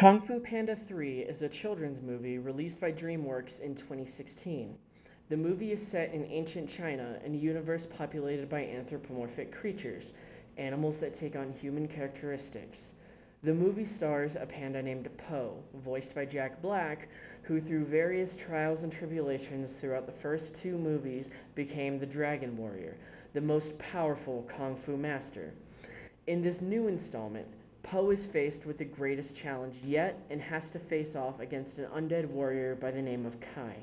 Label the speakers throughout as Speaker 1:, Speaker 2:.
Speaker 1: Kung Fu Panda 3 is a children's movie released by DreamWorks in 2016. The movie is set in ancient China in a universe populated by anthropomorphic creatures, animals that take on human characteristics. The movie stars a panda named Po, voiced by Jack Black, who through various trials and tribulations throughout the first two movies became the Dragon Warrior, the most powerful Kung Fu master. In this new installment, Po is faced with the greatest challenge yet and has to face off against an undead warrior by the name of Kai.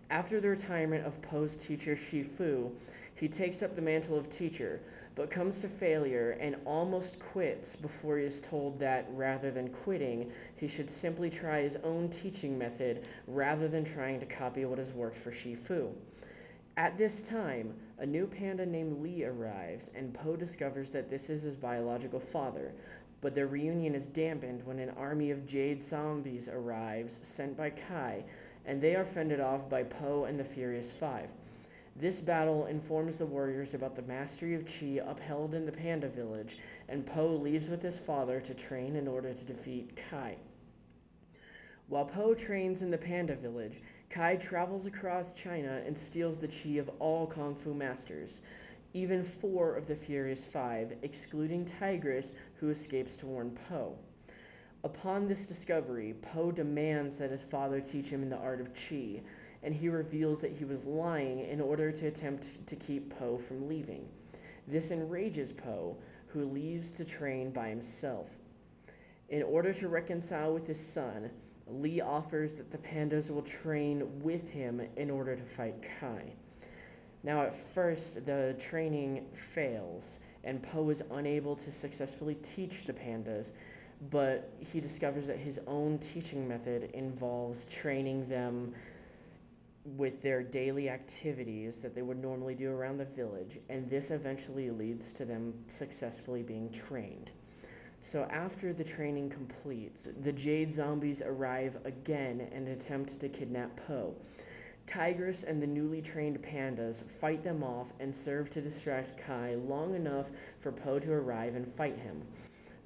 Speaker 1: After the retirement of Po's teacher Shifu, he takes up the mantle of teacher, but comes to failure and almost quits before he is told that rather than quitting, he should simply try his own teaching method rather than trying to copy what has worked for Shifu. At this time, a new panda named Li arrives, and Po discovers that this is his biological father, but their reunion is dampened when an army of jade zombies arrives, sent by Kai, and they are fended off by Po and the Furious Five. This battle informs the warriors about the mastery of Qi upheld in the Panda village, and Po leaves with his father to train in order to defeat Kai. While Po trains in the Panda village, Kai travels across China and steals the Qi of all Kung Fu masters, even 4 of the Furious Five, excluding Tigress, who escapes to warn Po. Upon this discovery, Po demands that his father teach him the art of Qi, and he reveals that he was lying in order to attempt to keep Po from leaving. This enrages Po, who leaves to train by himself. In order to reconcile with his son, Li offers that the pandas will train with him in order to fight Kai. Now, at first, the training fails, and Po is unable to successfully teach the pandas, but he discovers that his own teaching method involves training them with their daily activities that they would normally do around the village, and this eventually leads to them successfully being trained. So after the training completes, the Jade Zombies arrive again and attempt to kidnap Po. Tigress and the newly trained pandas fight them off and serve to distract Kai long enough for Po to arrive and fight him.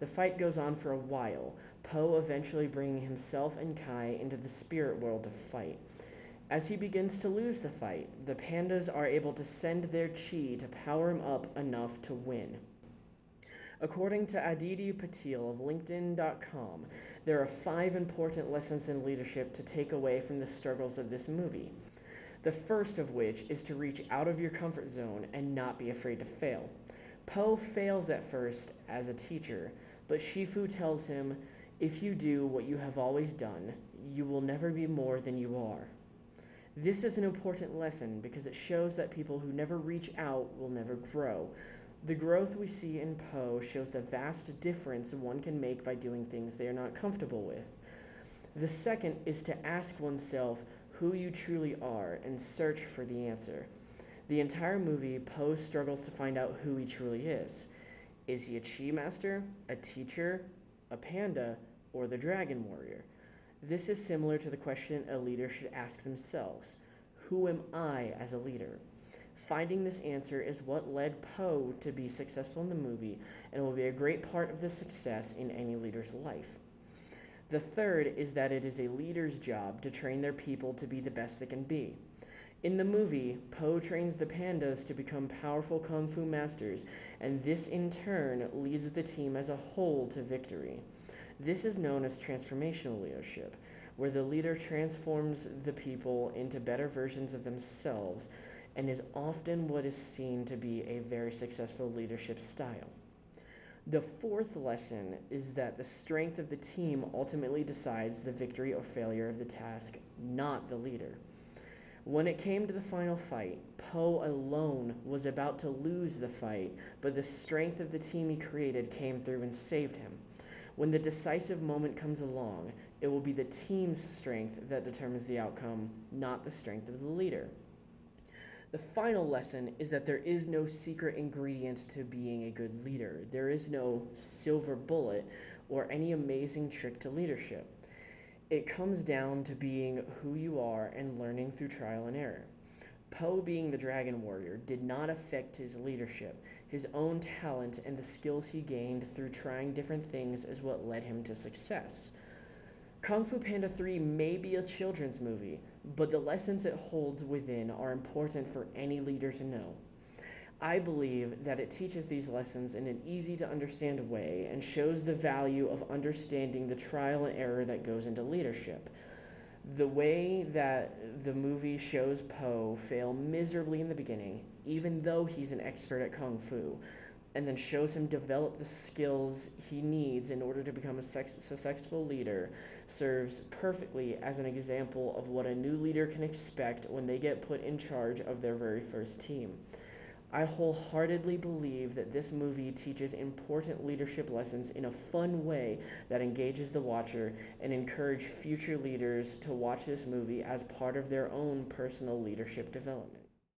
Speaker 1: The fight goes on for a while, Po eventually bringing himself and Kai into the spirit world to fight. As he begins to lose the fight, the pandas are able to send their chi to power him up enough to win. According to Aditi Patil of LinkedIn.com, there are 5 important lessons in leadership to take away from the struggles of this movie. The first of which is to reach out of your comfort zone and not be afraid to fail. Po fails at first as a teacher, but Shifu tells him, "If you do what you have always done, you will never be more than you are." This is an important lesson because it shows that people who never reach out will never grow. The growth we see in Po shows the vast difference one can make by doing things they are not comfortable with. The second is to ask oneself who you truly are and search for the answer. The entire movie, Po struggles to find out who he truly is. Is he a Chi master, a teacher, a panda, or the Dragon Warrior? This is similar to the question a leader should ask themselves. Who am I as a leader? Finding this answer is what led Po to be successful in the movie and will be a great part of the success in any leader's life. The third is that it is a leader's job to train their people to be the best they can be. In the movie, Po trains the pandas to become powerful Kung Fu masters, and this in turn leads the team as a whole to victory. This is known as transformational leadership, where the leader transforms the people into better versions of themselves, and is often what is seen to be a very successful leadership style. The fourth lesson is that the strength of the team ultimately decides the victory or failure of the task, not the leader. When it came to the final fight, Po alone was about to lose the fight, but the strength of the team he created came through and saved him. When the decisive moment comes along, it will be the team's strength that determines the outcome, not the strength of the leader. The final lesson is that there is no secret ingredient to being a good leader. There is no silver bullet or any amazing trick to leadership. It comes down to being who you are and learning through trial and error. Po, being the Dragon Warrior, did not affect his leadership. His own talent and the skills he gained through trying different things is what led him to success. Kung Fu Panda 3 may be a children's movie, but the lessons it holds within are important for any leader to know. I believe that it teaches these lessons in an easy to understand way and shows the value of understanding the trial and error that goes into leadership. The way that the movie shows Po fail miserably in the beginning, even though he's an expert at Kung Fu, and then shows him develop the skills he needs in order to become a successful leader, serves perfectly as an example of what a new leader can expect when they get put in charge of their very first team. I wholeheartedly believe that this movie teaches important leadership lessons in a fun way that engages the watcher and encourage future leaders to watch this movie as part of their own personal leadership development.